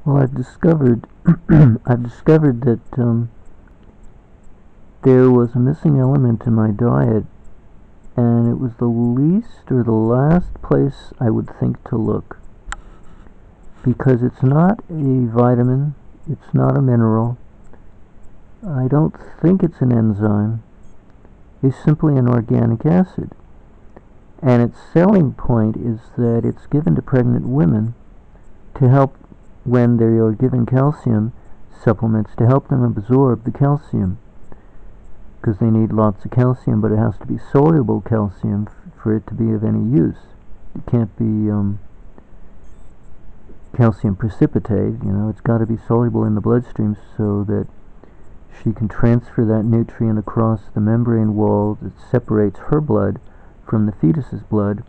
Well, I've discovered I've discovered that there was a missing element in my diet, and it was the least or the last place I would think to look, because it's not a vitamin, it's not a mineral. I don't think it's an enzyme. It's simply an organic acid. And its selling point is that it's given to pregnant women to help when they are given calcium supplements to help them absorb the calcium, because they need lots of calcium, but it has to be soluble calcium for it to be of any use. It can't be calcium precipitate, it's got to be soluble in the bloodstream so that she can transfer that nutrient across the membrane wall that separates her blood from the fetus's blood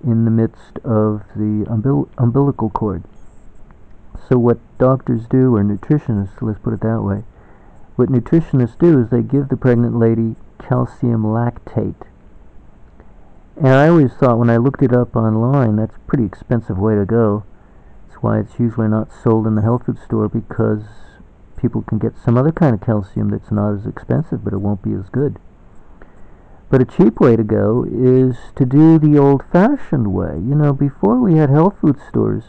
in the midst of the umbilical cord. So what doctors do, or nutritionists, let's put it that way, what nutritionists do is they give the pregnant lady calcium lactate. And I always thought, when I looked it up online, that's a pretty expensive way to go. That's why it's usually not sold in the health food store, because people can get some other kind of calcium that's not as expensive, but it won't be as good. But a cheap way to go is to do the old-fashioned way. Before we had health food stores,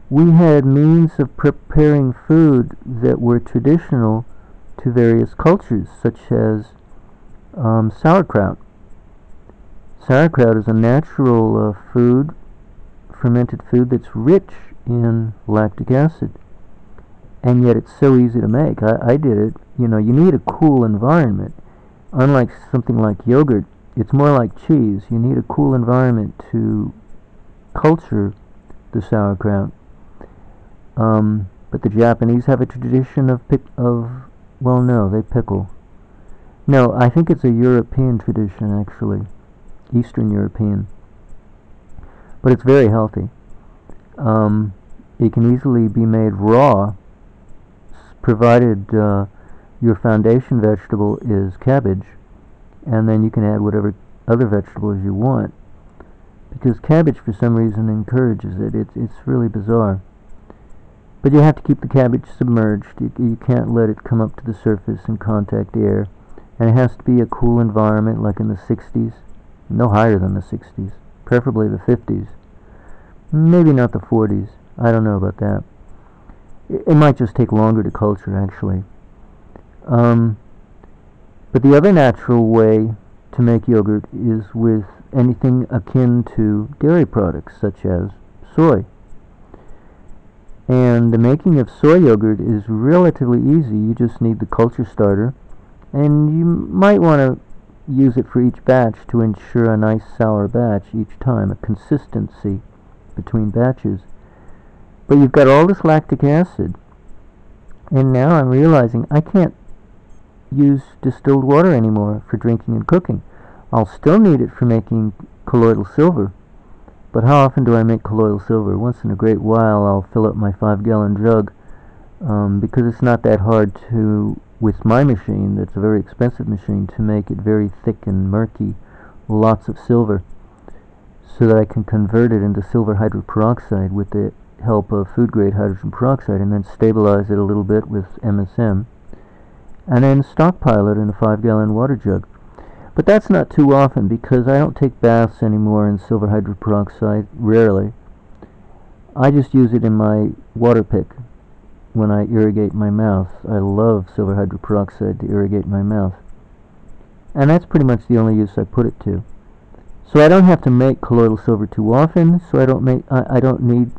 we had means of preparing food that were traditional to various cultures, such as sauerkraut. Sauerkraut is a natural fermented food that's rich in lactic acid, and yet it's so easy to make. I did it. You need a cool environment. Unlike something like yogurt, it's more like cheese. You need a cool environment to culture the sauerkraut. But the Japanese have a tradition well, no, they pickle. No, I think it's a European tradition, actually. Eastern European. But it's very healthy. It can easily be made raw, provided your foundation vegetable is cabbage, and then you can add whatever other vegetables you want, because cabbage for some reason encourages it. It's really bizarre. But you have to keep the cabbage submerged. You can't let it come up to the surface and contact air, and it has to be a cool environment, like in the 60s, no higher than the 60s, preferably the 50s, maybe not the 40s. I don't know about that. It might just take longer to culture, actually. But the other natural way to make yogurt is with anything akin to dairy products, such as soy. And the making of soy yogurt is relatively easy. You just need the culture starter, and you might want to use it for each batch to ensure a nice sour batch each time, a consistency between batches. But you've got all this lactic acid, and now I'm realizing I can't use distilled water anymore for drinking and cooking. I'll still need it for making colloidal silver, but how often do I make colloidal silver? Once in a great while I'll fill up my 5-gallon jug, because it's not that hard to, with my machine, that's a very expensive machine, to make it very thick and murky, lots of silver, so that I can convert it into silver hydroperoxide with the help of food-grade hydrogen peroxide, and then stabilize it a little bit with MSM, and then stockpile it in a 5-gallon water jug. But that's not too often, because I don't take baths anymore in silver hydroperoxide, rarely. I just use it in my water pick when I irrigate my mouth. I love silver hydroperoxide to irrigate my mouth. And that's pretty much the only use I put it to. So I don't have to make colloidal silver too often, so I don't need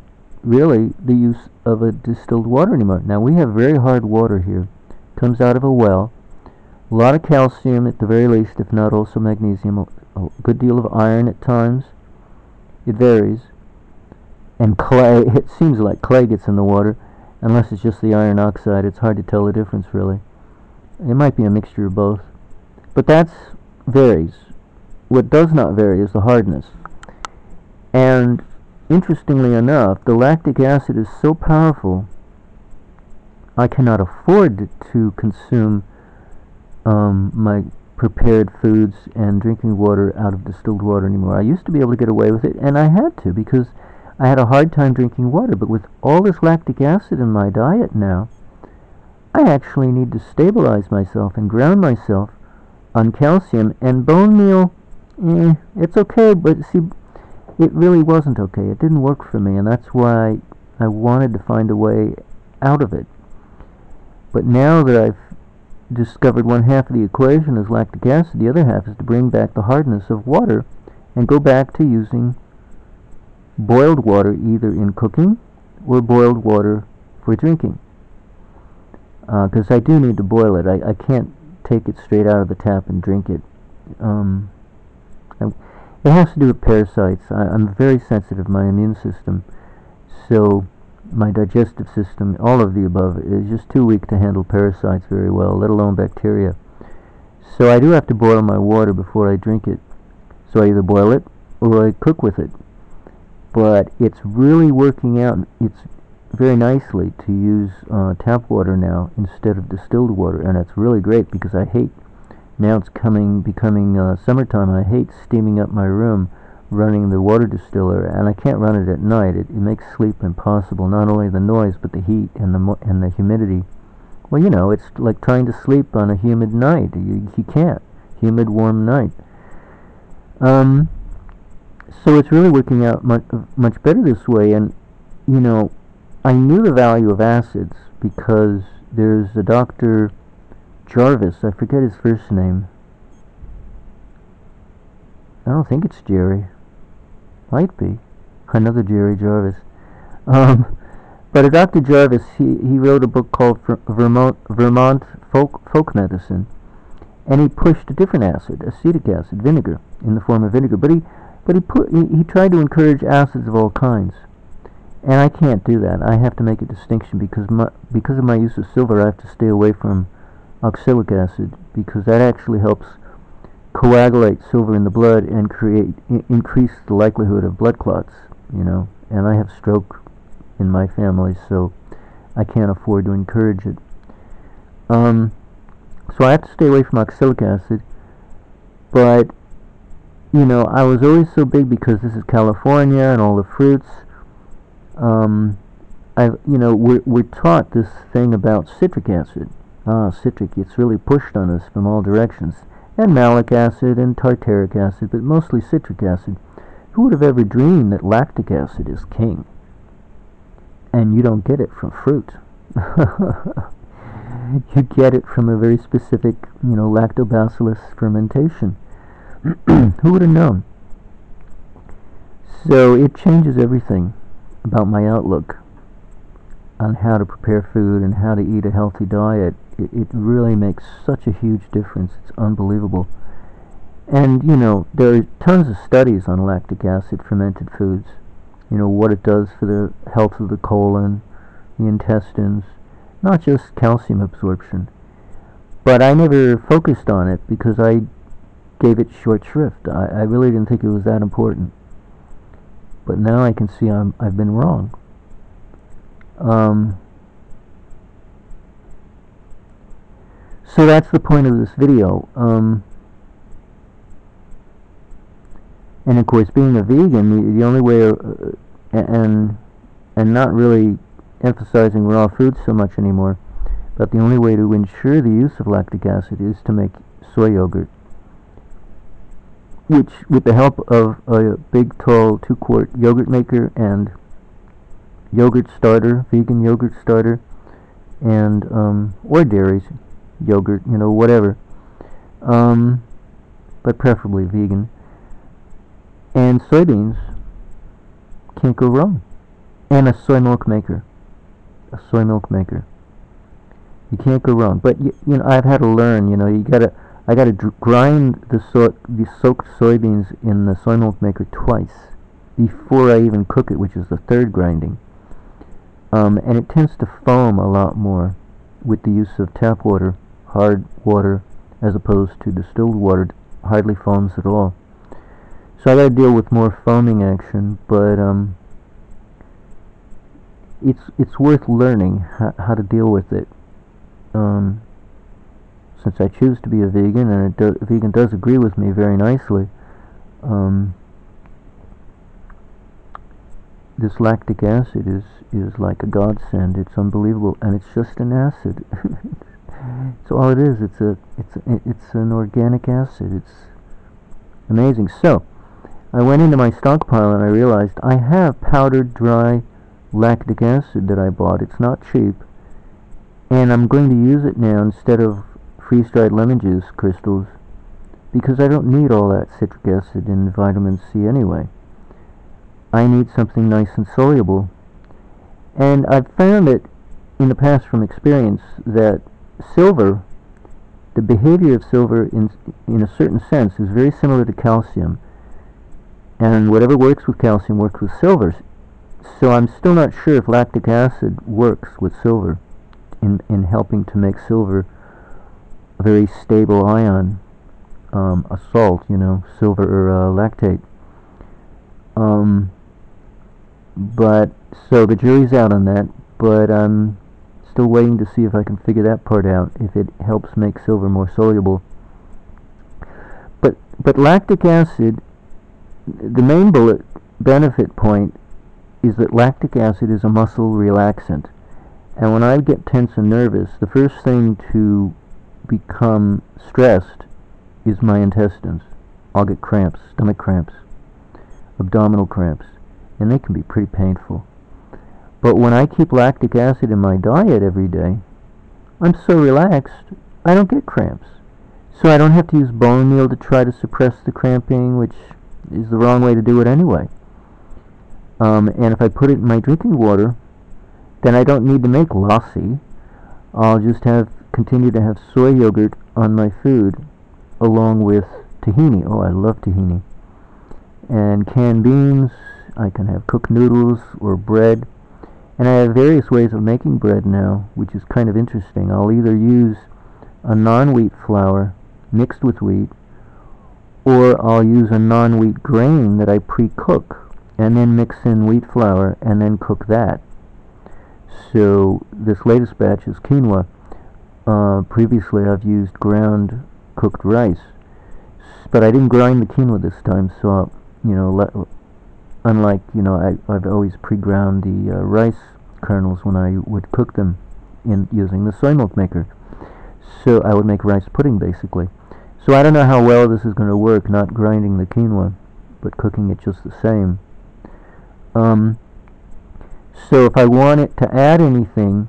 really the use of a distilled water anymore. Now, we have very hard water here. It comes out of a well. A lot of calcium at the very least, if not also magnesium, a good deal of iron at times. It varies. And clay, it seems like clay gets in the water, unless it's just the iron oxide. It's hard to tell the difference, really. It might be a mixture of both. But that varies. What does not vary is the hardness. And interestingly enough, the lactic acid is so powerful, I cannot afford to consume my prepared foods and drinking water out of distilled water anymore. I used to be able to get away with it, and I had to, because I had a hard time drinking water, but with all this lactic acid in my diet now, I actually need to stabilize myself and ground myself on calcium. And bone meal, it's okay, but see, it really wasn't okay. It didn't work for me, and that's why I wanted to find a way out of it. But now that I've discovered one half of the equation is lactic acid, the other half is to bring back the hardness of water and go back to using boiled water either in cooking or boiled water for drinking. Because I do need to boil it. I can't take it straight out of the tap and drink it. It has to do with parasites. I'm very sensitive, my immune system. So my digestive system, all of the above, is just too weak to handle parasites very well, let alone bacteria. So I do have to boil my water before I drink it. So I either boil it or I cook with it. But it's really working out. It's very nicely to use tap water now instead of distilled water, and it's really great because I hate, now it's becoming summertime, I hate steaming up my room running the water distiller, and I can't run it at night. It makes sleep impossible, not only the noise but the heat and the humidity. Well, you know, it's like trying to sleep on a humid night. You can't. Humid, warm night. So it's really working out much better this way. And you know, I knew the value of acids because there's a Dr. Jarvis, I forget his first name. I don't think it's Jerry. Might be. Another Jerry Jarvis. But a Dr. Jarvis, he wrote a book called Vermont Folk Medicine. And he pushed a different acid, acetic acid, vinegar, in the form of vinegar. But he tried to encourage acids of all kinds. And I can't do that. I have to make a distinction because of my use of silver. I have to stay away from oxalic acid because that actually helps coagulate silver in the blood and increase the likelihood of blood clots. You know, and I have stroke in my family, so I can't afford to encourage it. So I have to stay away from oxalic acid. But you know, I was always so big because this is California and all the fruits. We're taught this thing about citric acid. Citric, it's really pushed on us from all directions. And malic acid and tartaric acid, but mostly citric acid. Who would have ever dreamed that lactic acid is king? And you don't get it from fruit. You get it from a very specific, lactobacillus fermentation. Who would have known? So it changes everything about my outlook on how to prepare food and how to eat a healthy diet. It really makes such a huge difference. It's unbelievable. And, there are tons of studies on lactic acid fermented foods. What it does for the health of the colon, the intestines, not just calcium absorption. But I never focused on it because I gave it short shrift. I really didn't think it was that important. But now I can see I've been wrong. So that's the point of this video. And of course, being a vegan, the only way, and not really emphasizing raw foods so much anymore, but the only way to ensure the use of lactic acid is to make soy yogurt, which, with the help of a big, tall 2-quart yogurt maker and yogurt starter, vegan yogurt starter, and or dairy yogurt, whatever, but preferably vegan. And soybeans, can't go wrong. And a soy milk maker. You can't go wrong. But I've had to learn. I gotta grind the soaked soybeans in the soy milk maker twice before I even cook it, which is the third grinding. And it tends to foam a lot more with the use of tap water, hard water, as opposed to distilled water. It hardly foams at all. So I gotta deal with more foaming action, but it's worth learning how to deal with it. Since I choose to be a vegan, and vegan does agree with me very nicely, this lactic acid is like a godsend. It's unbelievable, and it's just an acid. It's all it is. It's an organic acid. It's amazing. So I went into my stockpile and I realized I have powdered dry lactic acid that I bought. It's not cheap, and I'm going to use it now instead of freeze-dried lemon juice crystals, because I don't need all that citric acid and vitamin C anyway. I need something nice and soluble. And I've found it in the past from experience that silver, the behavior of silver in a certain sense is very similar to calcium. And whatever works with calcium works with silver. So I'm still not sure if lactic acid works with silver in helping to make silver a very stable ion, a salt, silver or lactate. But so the jury's out on that, but I'm still waiting to see if I can figure that part out, if it helps make silver more soluble. But lactic acid, the main benefit point is that lactic acid is a muscle relaxant. And when I get tense and nervous, the first thing to become stressed is my intestines. I'll get cramps, stomach cramps, abdominal cramps, and they can be pretty painful. But when I keep lactic acid in my diet every day, I'm so relaxed, I don't get cramps. So I don't have to use bone meal to try to suppress the cramping, which is the wrong way to do it anyway. And if I put it in my drinking water, then I don't need to make lassi. I'll just continue to have soy yogurt on my food, along with tahini. Oh, I love tahini. And canned beans. I can have cooked noodles or bread. And I have various ways of making bread now, which is kind of interesting. I'll either use a non-wheat flour mixed with wheat, or I'll use a non-wheat grain that I pre-cook and then mix in wheat flour and then cook that. So this latest batch is quinoa. Previously I've used ground cooked rice, but I didn't grind the quinoa this time, so unlike I've always pre-ground the rice kernels when I would cook them using the soy milk maker. So I would make rice pudding basically. So I don't know how well this is going to work, not grinding the quinoa, but cooking it just the same. So if I want it to add anything,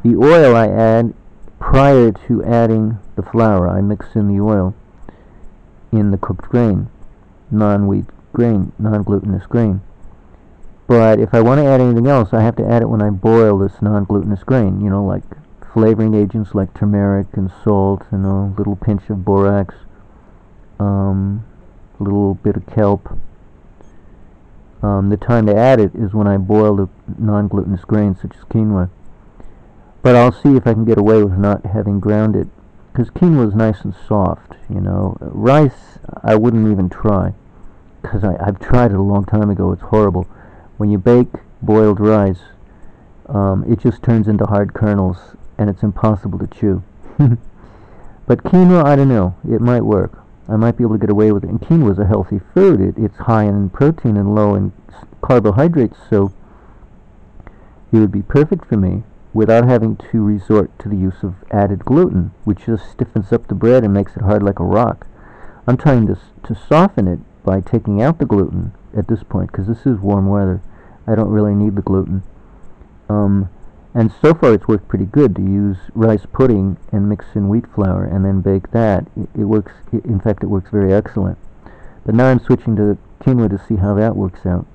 the oil I add prior to adding the flour. I mix in the oil in the cooked grain, non-wheat grain, non-glutinous grain. But if I want to add anything else, I have to add it when I boil this non-glutinous grain, like flavoring agents like turmeric and salt, and a little pinch of borax, a little bit of kelp. The time to add it is when I boil the non-glutinous grains such as quinoa. But I'll see if I can get away with not having ground it, because quinoa is nice and soft. Rice I wouldn't even try, because I've tried it a long time ago. It's horrible. When you bake boiled rice, it just turns into hard kernels, and it's impossible to chew. But quinoa, I don't know. It might work. I might be able to get away with it. And quinoa is a healthy food. It's high in protein and low in carbohydrates, so it would be perfect for me without having to resort to the use of added gluten, which just stiffens up the bread and makes it hard like a rock. I'm trying to soften it by taking out the gluten at this point, because this is warm weather. I don't really need the gluten. And so far it's worked pretty good to use rice pudding and mix in wheat flour and then bake that. It works. In fact, it works very excellent. But now I'm switching to quinoa to see how that works out.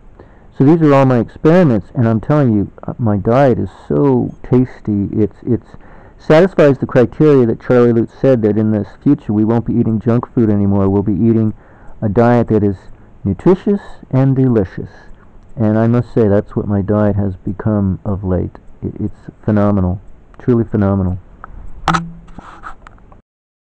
So these are all my experiments, and I'm telling you, my diet is so tasty. It satisfies the criteria that Charlie Lutz said, that in this future we won't be eating junk food anymore. We'll be eating a diet that is nutritious and delicious. And I must say that's what my diet has become of late. It's phenomenal, truly phenomenal.